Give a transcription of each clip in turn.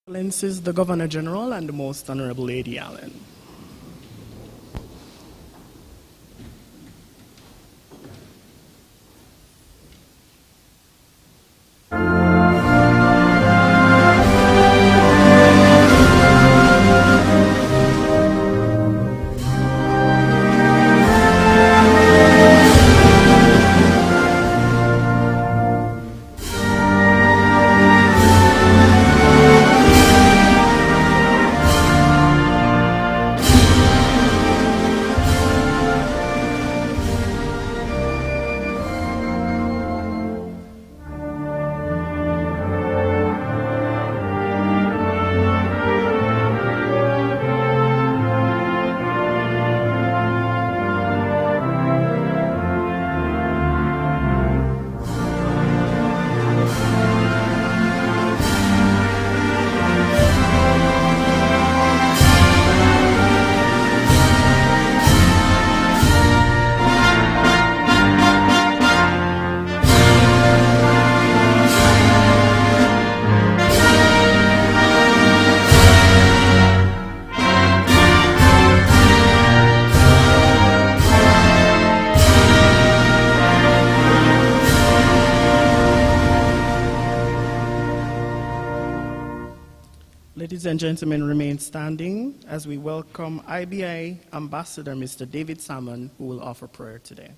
Excellencies, the Governor General and the Most Honorable Lady Allen. Ladies and gentlemen, remain standing as we welcome IBI Ambassador Mr. David Salmon, who will offer prayer today.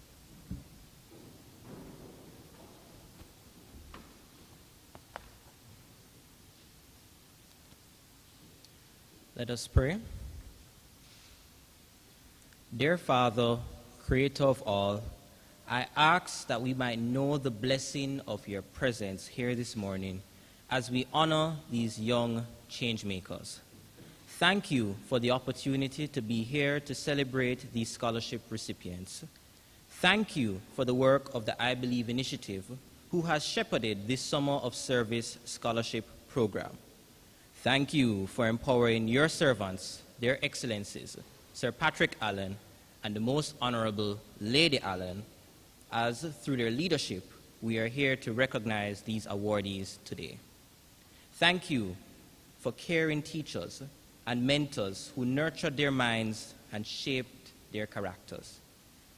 Let us pray. Dear Father, Creator of all, I ask that we might know the blessing of your presence here this morning as we honor these young change makers. Thank you for the opportunity to be here to celebrate these scholarship recipients. Thank you for the work of the I Believe Initiative, who has shepherded this Summer of Service Scholarship Program. Thank you for empowering your servants, their excellencies, Sir Patrick Allen and the Most Honorable Lady Allen, as through their leadership, we are here to recognize these awardees today. Thank you for caring teachers and mentors who nurtured their minds and shaped their characters.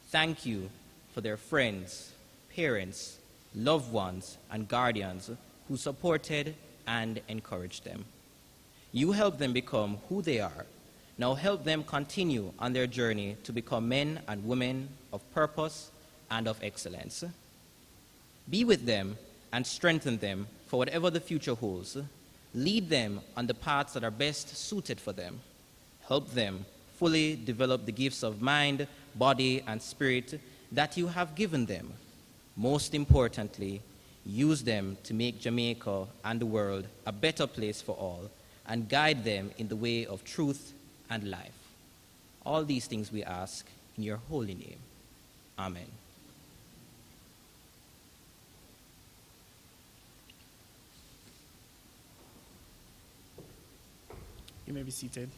Thank you for their friends, parents, loved ones, and guardians who supported and encouraged them. You helped them become who they are. Now help them continue on their journey to become men and women of purpose and of excellence. Be with them and strengthen them for whatever the future holds. Lead them on the paths that are best suited for them. Help them fully develop the gifts of mind, body, and spirit that you have given them. Most importantly, use them to make Jamaica and the world a better place for all and guide them in the way of truth and life. All these things we ask in your holy name. Amen. You may be seated.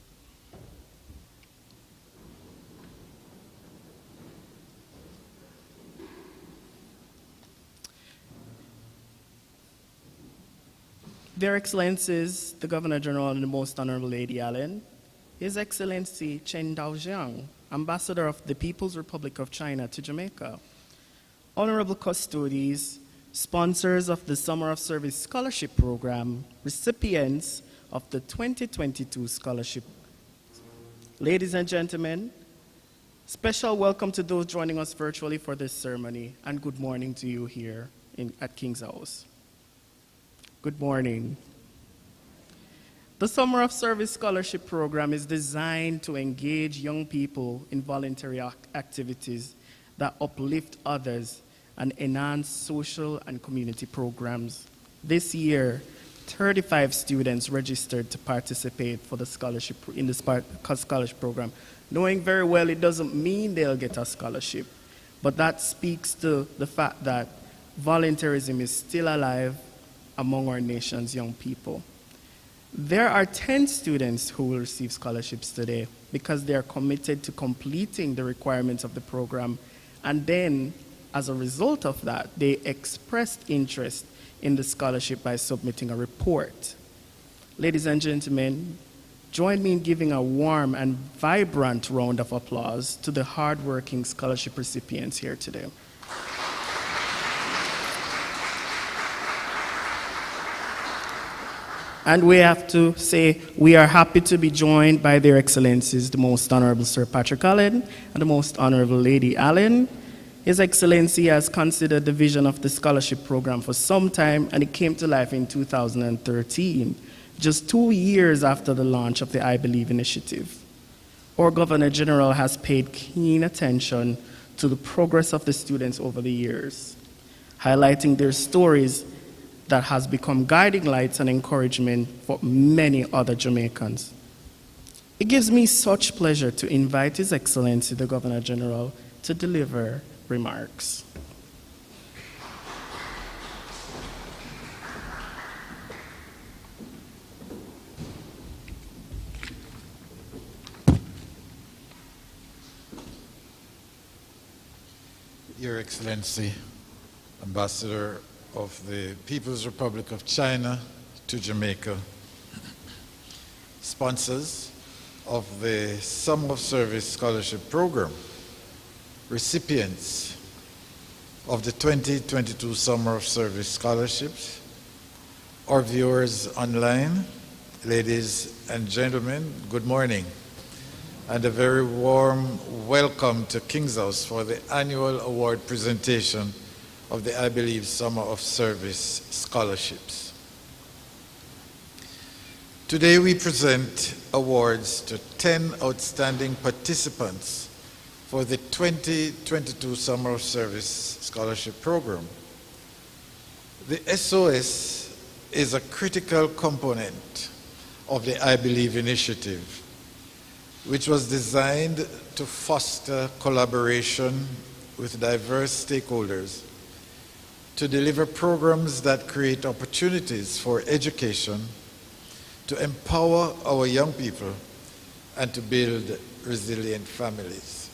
Their Excellencies, the Governor General and the Most Honorable Lady Allen, His Excellency Chen Daojiang, Ambassador of the People's Republic of China to Jamaica, Honorable Custodies, sponsors of the Summer of Service Scholarship Program, recipients of the 2022 scholarship. Ladies and gentlemen, special welcome to those joining us virtually for this ceremony, and good morning to you here at King's House. Good morning. The Summer of Service Scholarship Program is designed to engage young people in voluntary activities that uplift others and enhance social and community programs. This year, 35 students registered to participate for the scholarship in the scholarship program, knowing very well it doesn't mean they'll get a scholarship, but that speaks to the fact that volunteerism is still alive among our nation's young people. There are 10 students who will receive scholarships today because they are committed to completing the requirements of the program, and then as a result of that, they expressed interest in the scholarship by submitting a report. Ladies and gentlemen, join me in giving a warm and vibrant round of applause to the hardworking scholarship recipients here today. And we have to say we are happy to be joined by their excellencies, the Most Honorable Sir Patrick Allen and the Most Honorable Lady Allen. His Excellency has considered the vision of the scholarship program for some time, and it came to life in 2013, just 2 years after the launch of the I Believe initiative. Our Governor General has paid keen attention to the progress of the students over the years, highlighting their stories that has become guiding lights and encouragement for many other Jamaicans. It gives me such pleasure to invite His Excellency, the Governor General, to deliver remarks. Your Excellency, Ambassador of the People's Republic of China to Jamaica, sponsors of the Summer of Service Scholarship Program, recipients of the 2022 Summer of Service Scholarships, our viewers online, ladies and gentlemen, good morning, and a very warm welcome to King's House for the annual award presentation of the I Believe Summer of Service Scholarships. Today we present awards to 10 outstanding participants for the 2022 Summer of Service Scholarship Program. The SOS is a critical component of the I Believe initiative, which was designed to foster collaboration with diverse stakeholders to deliver programs that create opportunities for education, to empower our young people, and to build resilient families.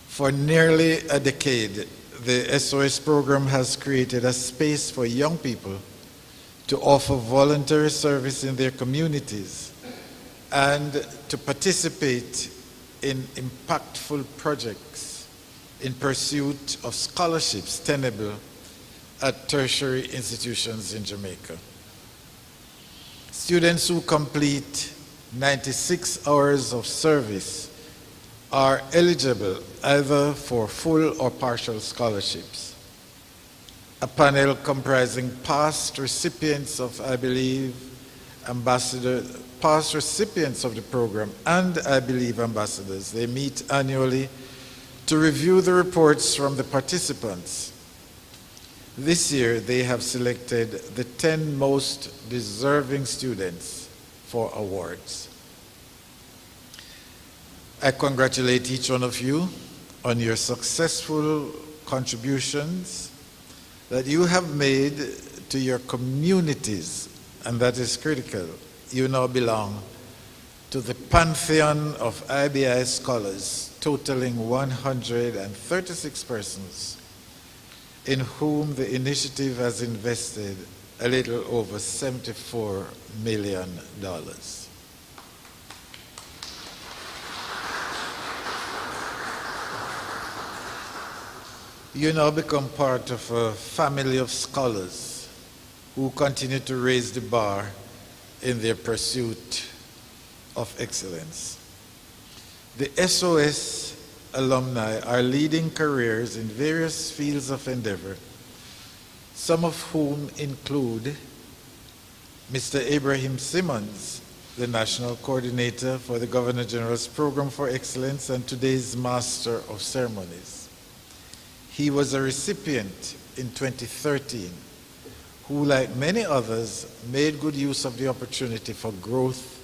For nearly a decade, the SOS program has created a space for young people to offer voluntary service in their communities and to participate in impactful projects in pursuit of scholarships tenable at tertiary institutions in Jamaica. Students who complete 96 hours of service are eligible either for full or partial scholarships. A panel comprising past recipients of I Believe past recipients of the program and I Believe ambassadors, they meet annually to review the reports from the participants. This year, they have selected the 10 most deserving students for awards. I congratulate each one of you on your successful contributions that you have made to your communities, and that is critical. You now belong to the pantheon of IBI scholars, totaling 136 persons, in whom the initiative has invested a little over $74 million. You now become part of a family of scholars who continue to raise the bar in their pursuit of excellence. The SOS alumni are leading careers in various fields of endeavor, some of whom include Mr. Abraham Simmons, the National Coordinator for the Governor General's Program for Excellence and today's Master of Ceremonies. He was a recipient in 2013 who, like many others, made good use of the opportunity for growth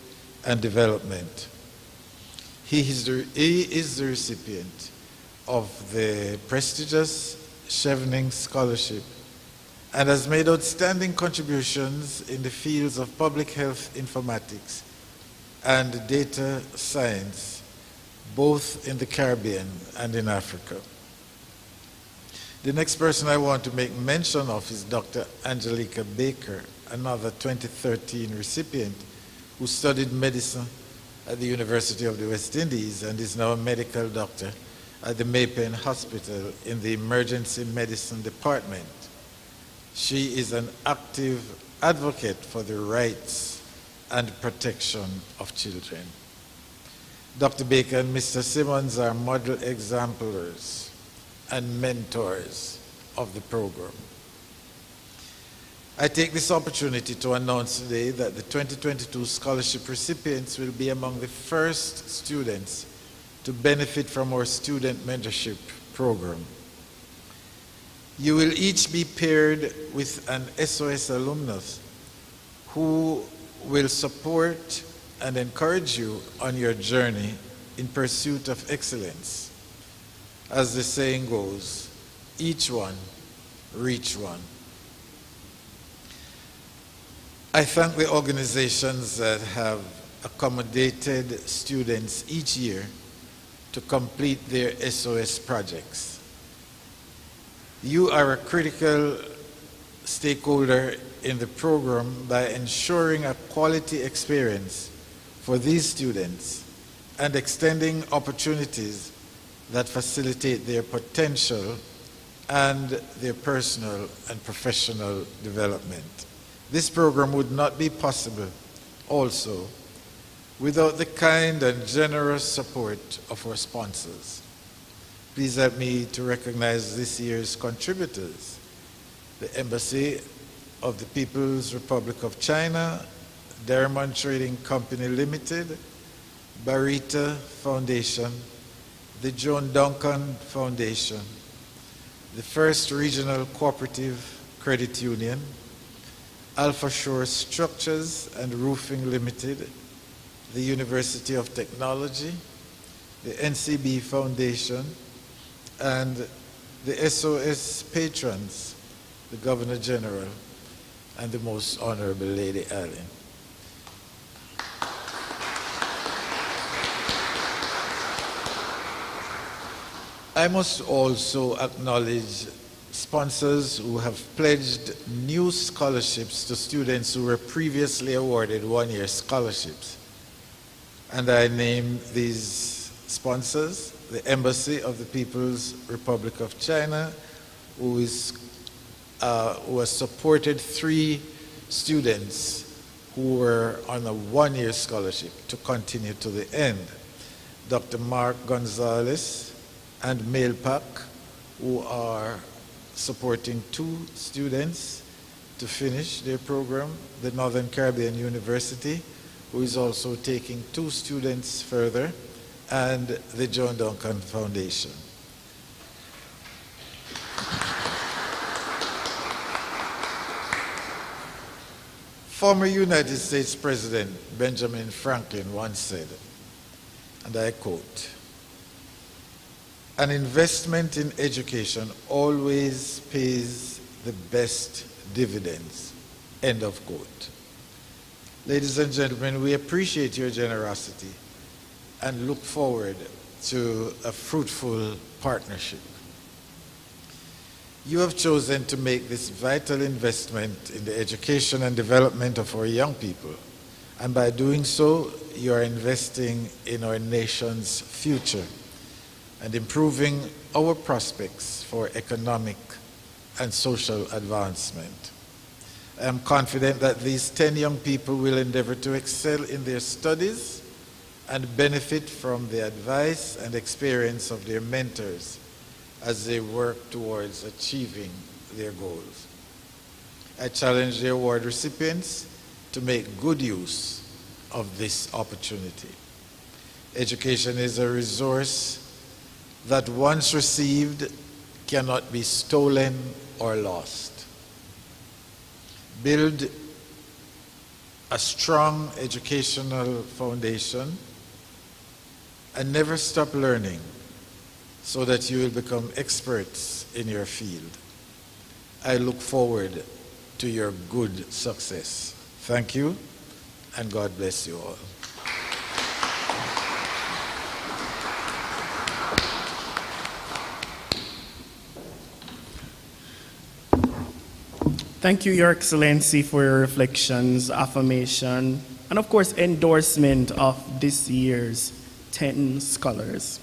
and development. He is the recipient of the prestigious Chevening Scholarship and has made outstanding contributions in the fields of public health informatics and data science, both in the Caribbean and in Africa. The next person I want to make mention of is Dr. Angelica Baker, another 2013 recipient who studied medicine at the University of the West Indies and is now a medical doctor at the Maypen Hospital in the Emergency Medicine Department. She is an active advocate for the rights and protection of children. Dr. Baker and Mr. Simmons are model exemplars and mentors of the program. I take this opportunity to announce today that the 2022 scholarship recipients will be among the first students to benefit from our student mentorship program. You will each be paired with an SOS alumnus who will support and encourage you on your journey in pursuit of excellence. As the saying goes, each one, reach one. I thank the organizations that have accommodated students each year to complete their SOS projects. You are a critical stakeholder in the program by ensuring a quality experience for these students and extending opportunities that facilitate their potential and their personal and professional development. This program would not be possible also without the kind and generous support of our sponsors. Please help me to recognize this year's contributors: the Embassy of the People's Republic of China, Diamond Trading Company Limited, Barita Foundation, the John Duncan Foundation, the First Regional Cooperative Credit Union, Alpha Shore Structures and Roofing Limited, the University of Technology, the NCB Foundation, and the SOS patrons, the Governor General, and the Most Honorable Lady Allen. I must also acknowledge sponsors who have pledged new scholarships to students who were previously awarded one-year scholarships. And I name these sponsors: the Embassy of the People's Republic of China, who has supported 3 students who were on a one-year scholarship to continue to the end. Dr. Mark Gonzalez and Mailpac, who are supporting 2 students to finish their program. The Northern Caribbean University, who is also taking 2 students further, and the John Duncan Foundation. Former United States President Benjamin Franklin once said, and I quote, "An investment in education always pays the best dividends," end of quote. Ladies and gentlemen, we appreciate your generosity and look forward to a fruitful partnership. You have chosen to make this vital investment in the education and development of our young people, and by doing so, you are investing in our nation's future and improving our prospects for economic and social advancement. I am confident that these 10 young people will endeavor to excel in their studies and benefit from the advice and experience of their mentors as they work towards achieving their goals. I challenge the award recipients to make good use of this opportunity. Education is a resource that once received cannot be stolen or lost. Build a strong educational foundation and never stop learning so that you will become experts in your field. I look forward to your good success. Thank you, and God bless you all. Thank you, Your Excellency, for your reflections, affirmation, and of course, endorsement of this year's 10 scholars.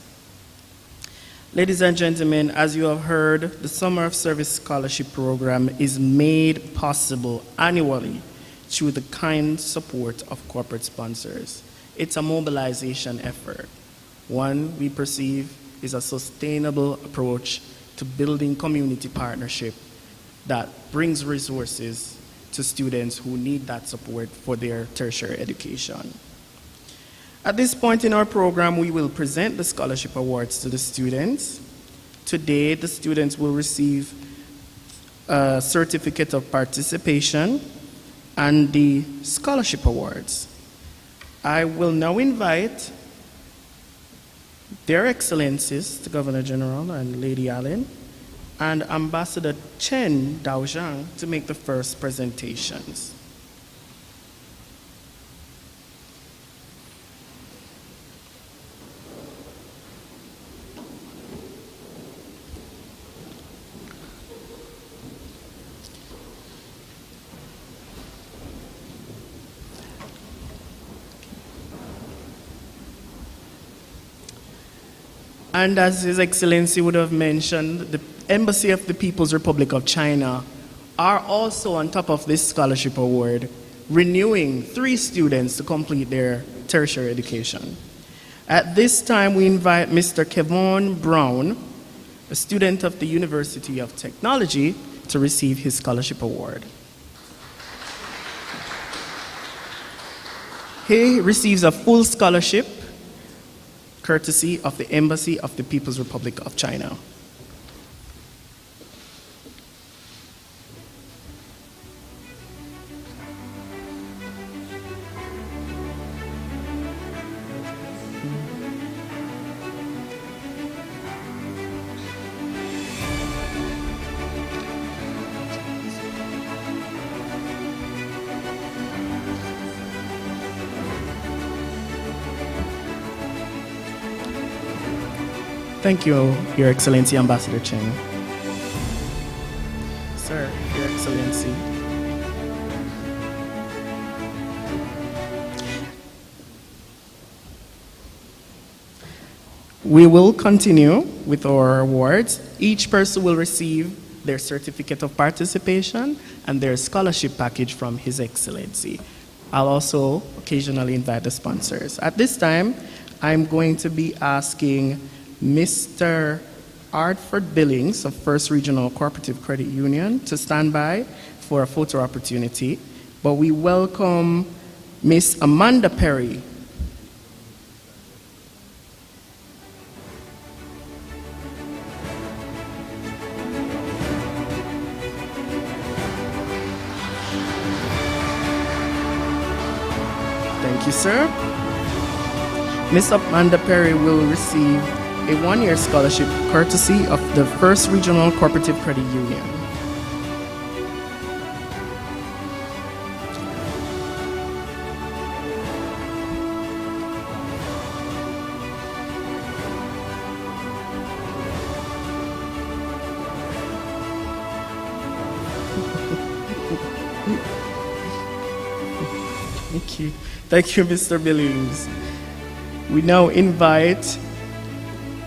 Ladies and gentlemen, as you have heard, the Summer of Service Scholarship Program is made possible annually through the kind support of corporate sponsors. It's a mobilization effort. One we perceive is a sustainable approach to building community partnership that brings resources to students who need that support for their tertiary education. At this point in our program, we will present the scholarship awards to the students. Today, the students will receive a certificate of participation and the scholarship awards. I will now invite Their Excellencies, the Governor General and Lady Allen, and Ambassador Chen Daojiang to make the first presentations. And as His Excellency would have mentioned, the Embassy of the People's Republic of China are also on top of this scholarship award, renewing 3 students to complete their tertiary education. At this time, we invite Mr. Kevon Brown, a student of the University of Technology, to receive his scholarship award. He receives a full scholarship courtesy of the Embassy of the People's Republic of China. Thank you, Your Excellency, Ambassador Chen. Sir, Your Excellency. We will continue with our awards. Each person will receive their certificate of participation and their scholarship package from His Excellency. I'll also occasionally invite the sponsors. At this time, I'm going to be asking Mr. Artford Billings of First Regional Cooperative Credit Union to stand by for a photo opportunity. But we welcome Miss Amanda Perry. Thank you, sir. Miss Amanda Perry will receive a one-year scholarship courtesy of the First Regional Cooperative Credit Union. Thank you. Thank you, Mr. Billings. We now invite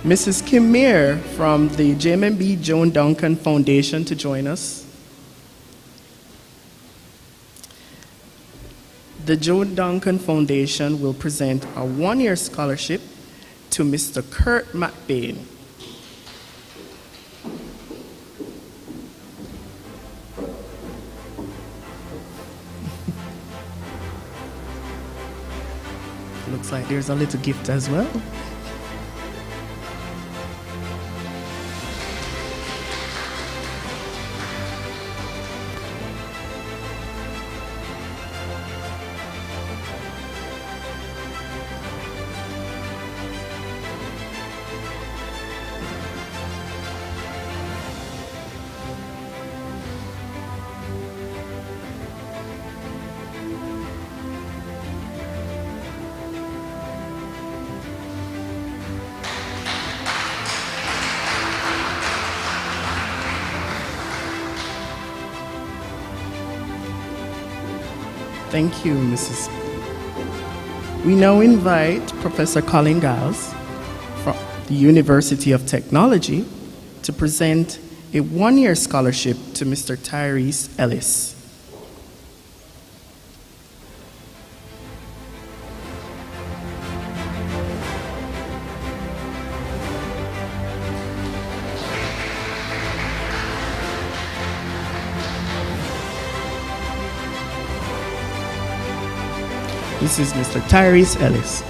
Mrs. Kim Meir from the JMMB Joan Duncan Foundation to join us. The Joan Duncan Foundation will present a one-year scholarship to Mr. Kurt McBain. Looks like there's a little gift as well. Thank you, Mrs. We now invite Professor Colin Giles from the University of Technology to present a one-year scholarship to Mr. Tyrese Ellis. This is Mr. Tyrese Ellis.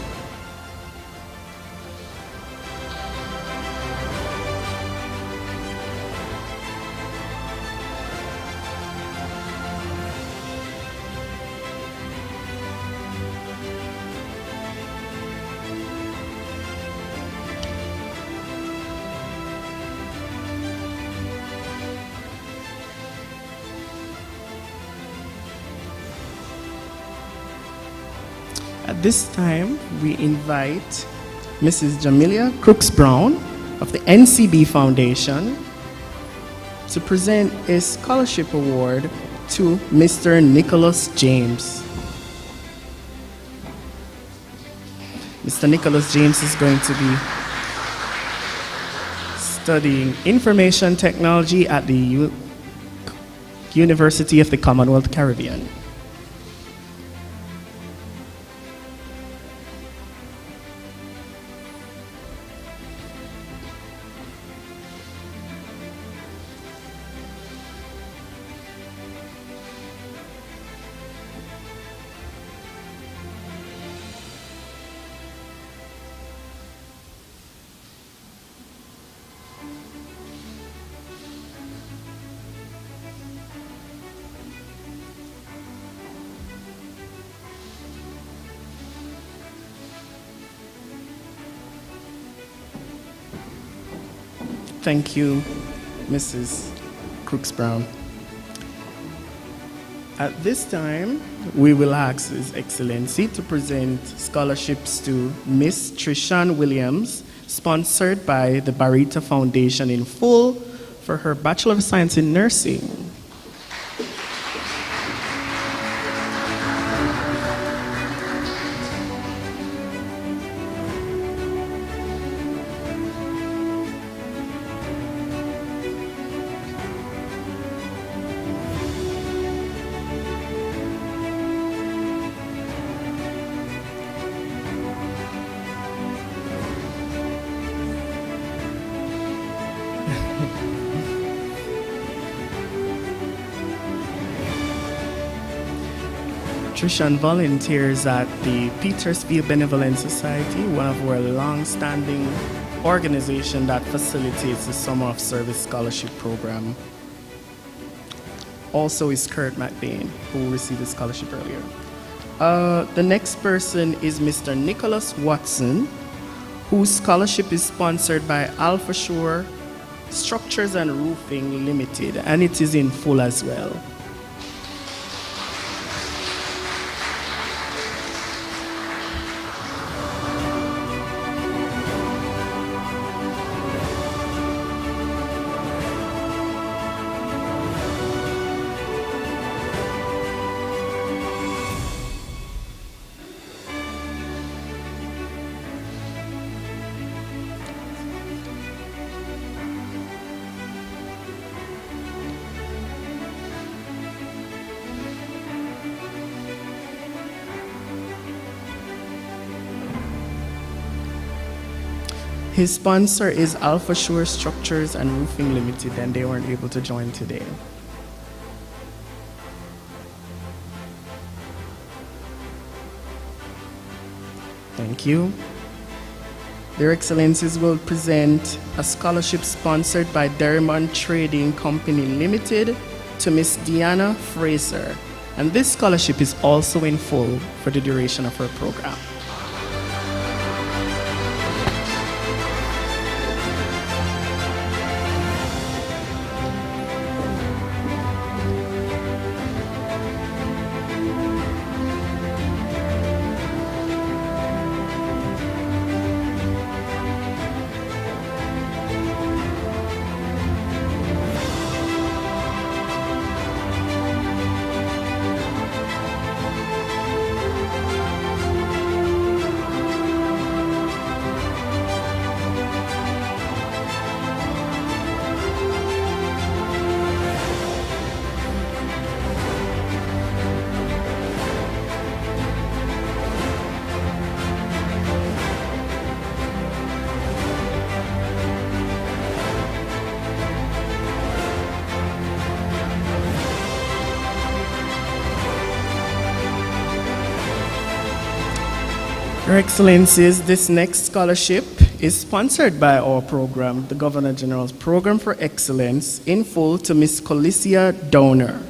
At this time, we invite Mrs. Jamilia Crooks Brown of the NCB Foundation to present a scholarship award to Mr. Nicholas James. Mr. Nicholas James is going to be studying information technology at the University of the Commonwealth Caribbean. Thank you, Mrs. Crooks Brown. At this time, we will ask His Excellency to present scholarships to Miss Trishan Williams, sponsored by the Barita Foundation in full for her Bachelor of Science in Nursing. Trishan volunteers at the Petersfield Benevolent Society, one of our long-standing organizations that facilitates the Summer of Service Scholarship Program. Also is Kurt McBain, who received a scholarship earlier. The next person is Mr. Nicholas Watson, whose scholarship is sponsored by Alpha Shore Structures and Roofing Limited, and it is in full as well. His sponsor is Alpha Shore Structures and Roofing Limited, and they weren't able to join today. Thank you. Their Excellencies will present a scholarship sponsored by Derrimon Trading Company Limited to Miss Deanna Fraser, and this scholarship is also in full for the duration of her program. Your Excellencies, this next scholarship is sponsored by our program, the Governor General's Program for Excellence, in full to Ms. Colicia Downer.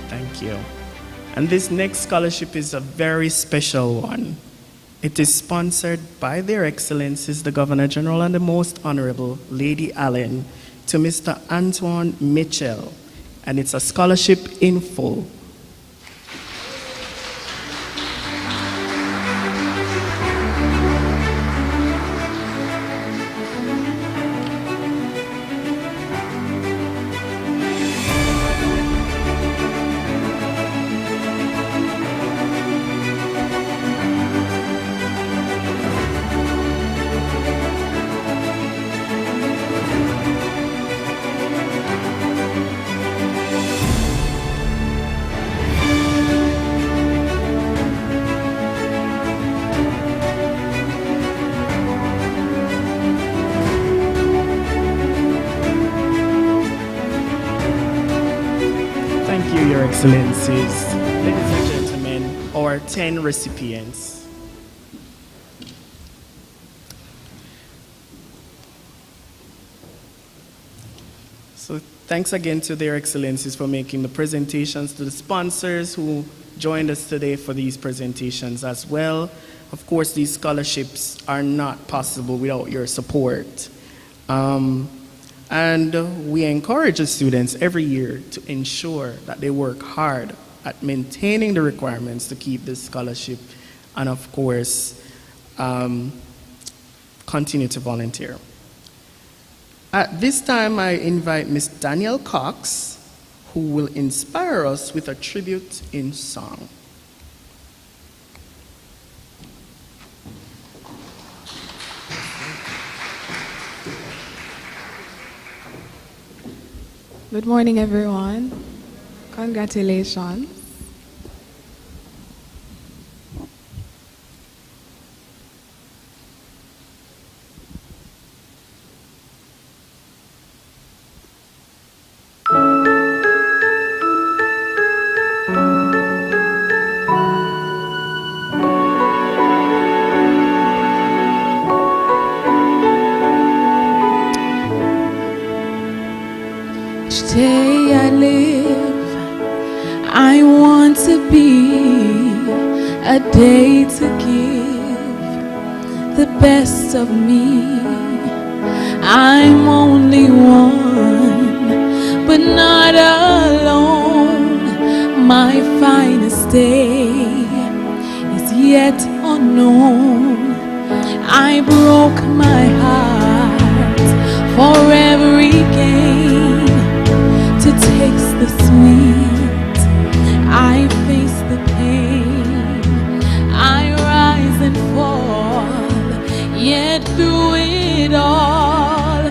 Thank you. And this next scholarship is a very special one. It is sponsored by Their Excellencies, the Governor General and the Most Honorable Lady Allen, to Mr. Antoine Mitchell. And it's a scholarship in full. Thank you, Your Excellencies. Ladies and gentlemen, our 10 recipients. So thanks again to Their Excellencies for making the presentations, to the sponsors who joined us today for these presentations as well. Of course, these scholarships are not possible without your support. And we encourage the students every year to ensure that they work hard at maintaining the requirements to keep this scholarship and, of course, continue to volunteer. At this time, I invite Ms. Danielle Cox, who will inspire us with a tribute in song. Good morning, everyone. Congratulations. Each day I live, I want to be a day to give the best of me. I'm only one, but not alone. My finest day is yet unknown. I broke my heart for every gain to taste the sweet. I face the pain, I rise and fall, yet through it all,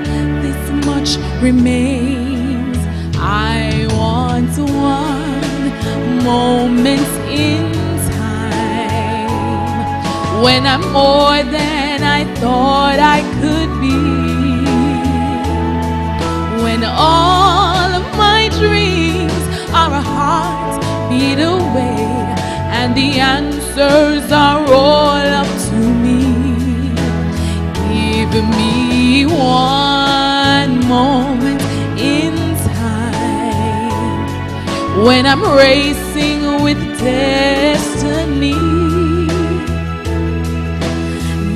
this much remains. I want one moment in time when I'm more than I thought I could be. When all of my dreams are a heartbeat away, and the answers are all up to me. Give me one moment in time when I'm racing with destiny.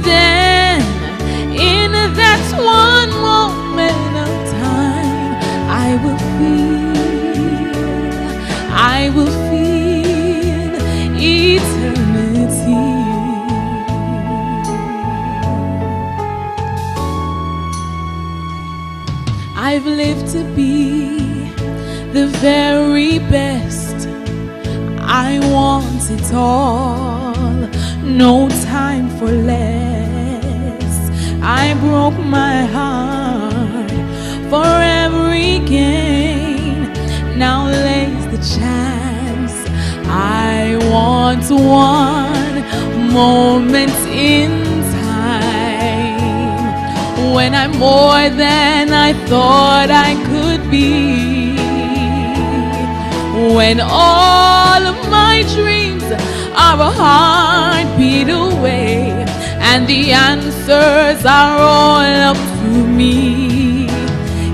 Then in have lived to be the very best. I want it all, no time for less. I broke my heart for every gain. Now lays the chance. I want one moment in time when I'm more than I thought I could be. When all of my dreams are a heartbeat away, and the answers are all up to me.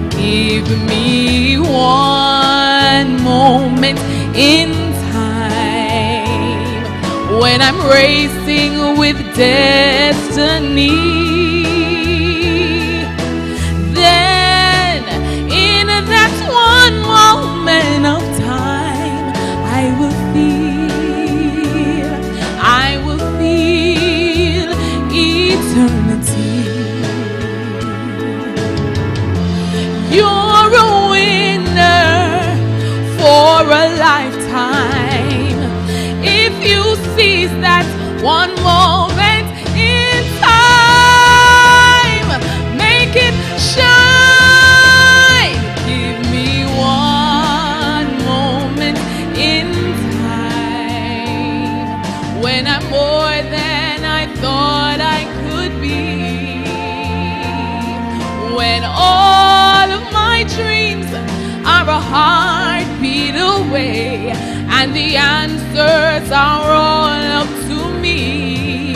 Give me one moment in time when I'm racing with destiny. Then, in that one moment of time, I will feel eternity. You're a winner for a lifetime if you seize that one moment in time. Make it shine. Give me one moment in time when I'm more than I thought I could be. When all of my dreams are a heartbeat away, and the answers are all up to me.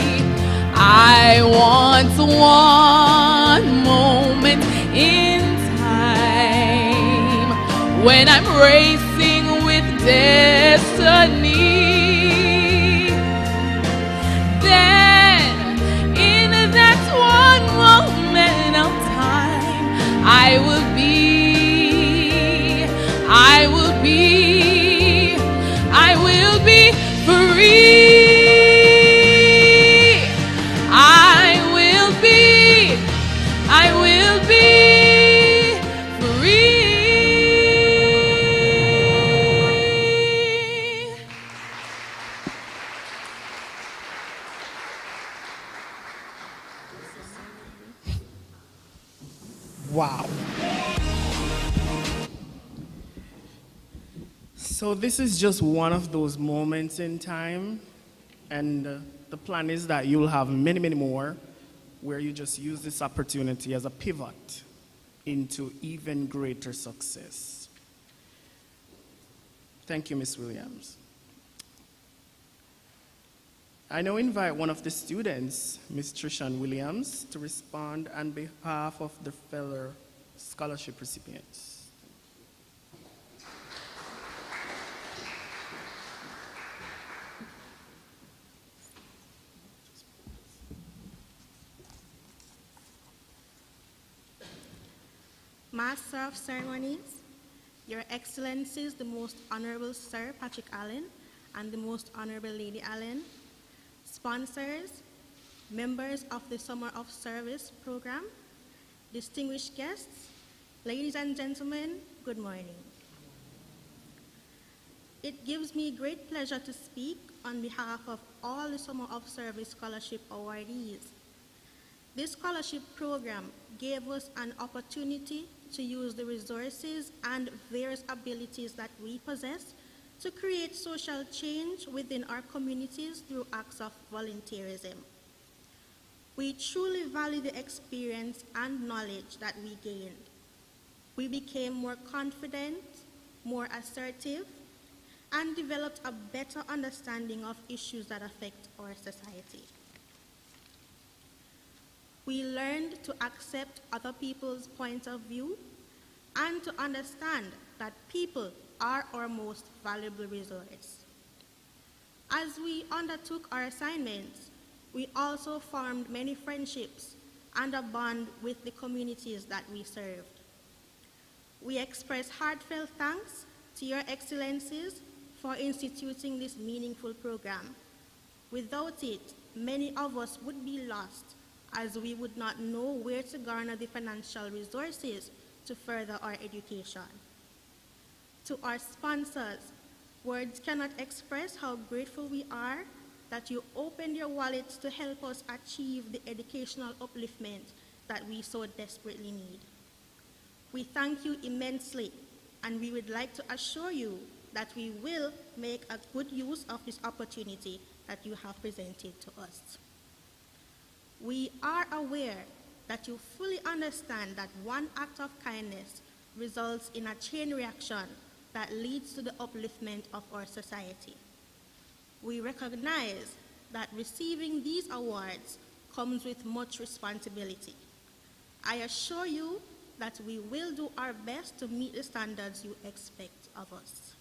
I want one moment in time when I'm racing with destiny. Then, in that one moment of time, I will be free. I will be free. Wow. So this is just one of those moments in time, and the plan is that you'll have many, many more where you just use this opportunity as a pivot into even greater success. Thank you, Ms. Williams. I now invite one of the students, Ms. Trishan Williams, to respond on behalf of the fellow scholarship recipients. Master of Ceremonies, Your Excellencies, the Most Honorable Sir Patrick Allen and the Most Honorable Lady Allen, sponsors, members of the Summer of Service program, distinguished guests, ladies and gentlemen, good morning. It gives me great pleasure to speak on behalf of all the Summer of Service Scholarship awardees. This scholarship program gave us an opportunity to use the resources and various abilities that we possess to create social change within our communities through acts of volunteerism. We truly value the experience and knowledge that we gained. We became more confident, more assertive, and developed a better understanding of issues that affect our society. We learned to accept other people's point of view and to understand that people are our most valuable resource. As we undertook our assignments, we also formed many friendships and a bond with the communities that we served. We express heartfelt thanks to Your Excellencies for instituting this meaningful program. Without it, many of us would be lost, as we would not know where to garner the financial resources to further our education. To our sponsors, words cannot express how grateful we are that you opened your wallets to help us achieve the educational upliftment that we so desperately need. We thank you immensely, and we would like to assure you that we will make a good use of this opportunity that you have presented to us. We are aware that you fully understand that one act of kindness results in a chain reaction that leads to the upliftment of our society. We recognize that receiving these awards comes with much responsibility. I assure you that we will do our best to meet the standards you expect of us.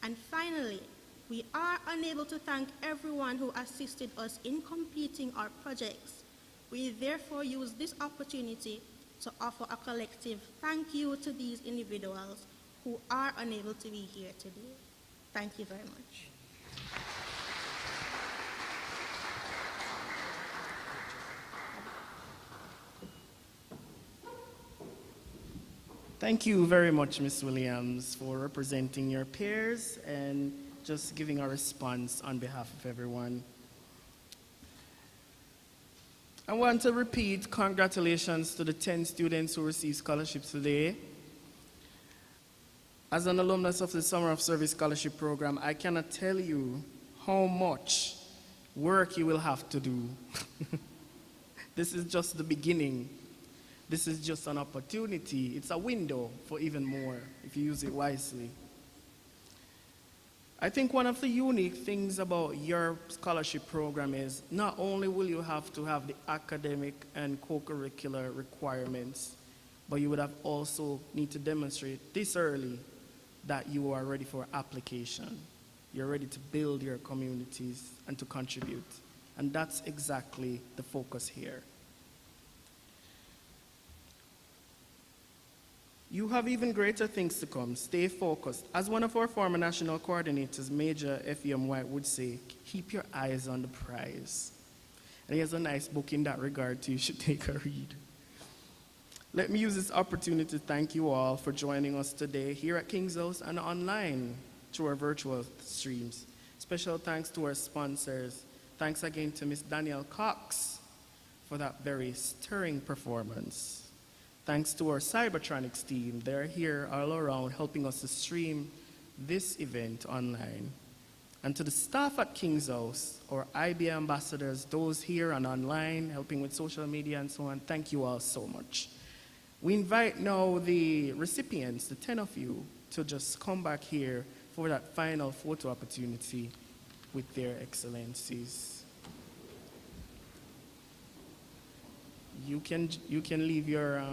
And finally, we are unable to thank everyone who assisted us in completing our projects. We therefore use this opportunity to offer a collective thank you to these individuals who are unable to be here today. Thank you very much. Thank you very much, Ms. Williams, for representing your peers and just giving a response on behalf of everyone. I want to repeat congratulations to the 10 students who received scholarships today. As an alumnus of the Summer of Service Scholarship Program, I cannot tell you how much work you will have to do. This is just the beginning. This is just an opportunity. It's a window for even more if you use it wisely. I think one of the unique things about your scholarship program is not only will you have to have the academic and co-curricular requirements, but you would have also need to demonstrate this early that you are ready for application. You're ready to build your communities and to contribute. And that's exactly the focus here. You have even greater things to come. Stay focused. As one of our former national coordinators, Major F.E.M. White, would say, keep your eyes on the prize. And he has a nice book in that regard too. You should take a read. Let me use this opportunity to thank you all for joining us today here at King's House and online through our virtual streams. Special thanks to our sponsors. Thanks again to Ms. Danielle Cox for that very stirring performance. Thanks to our Cybertronics team. They're here all around helping us to stream this event online. And to the staff at King's House, our IB ambassadors, those here and online, helping with social media and so on, thank you all so much. We invite now the recipients, the 10 of you, to just come back here for that final photo opportunity with their excellencies. You can leave your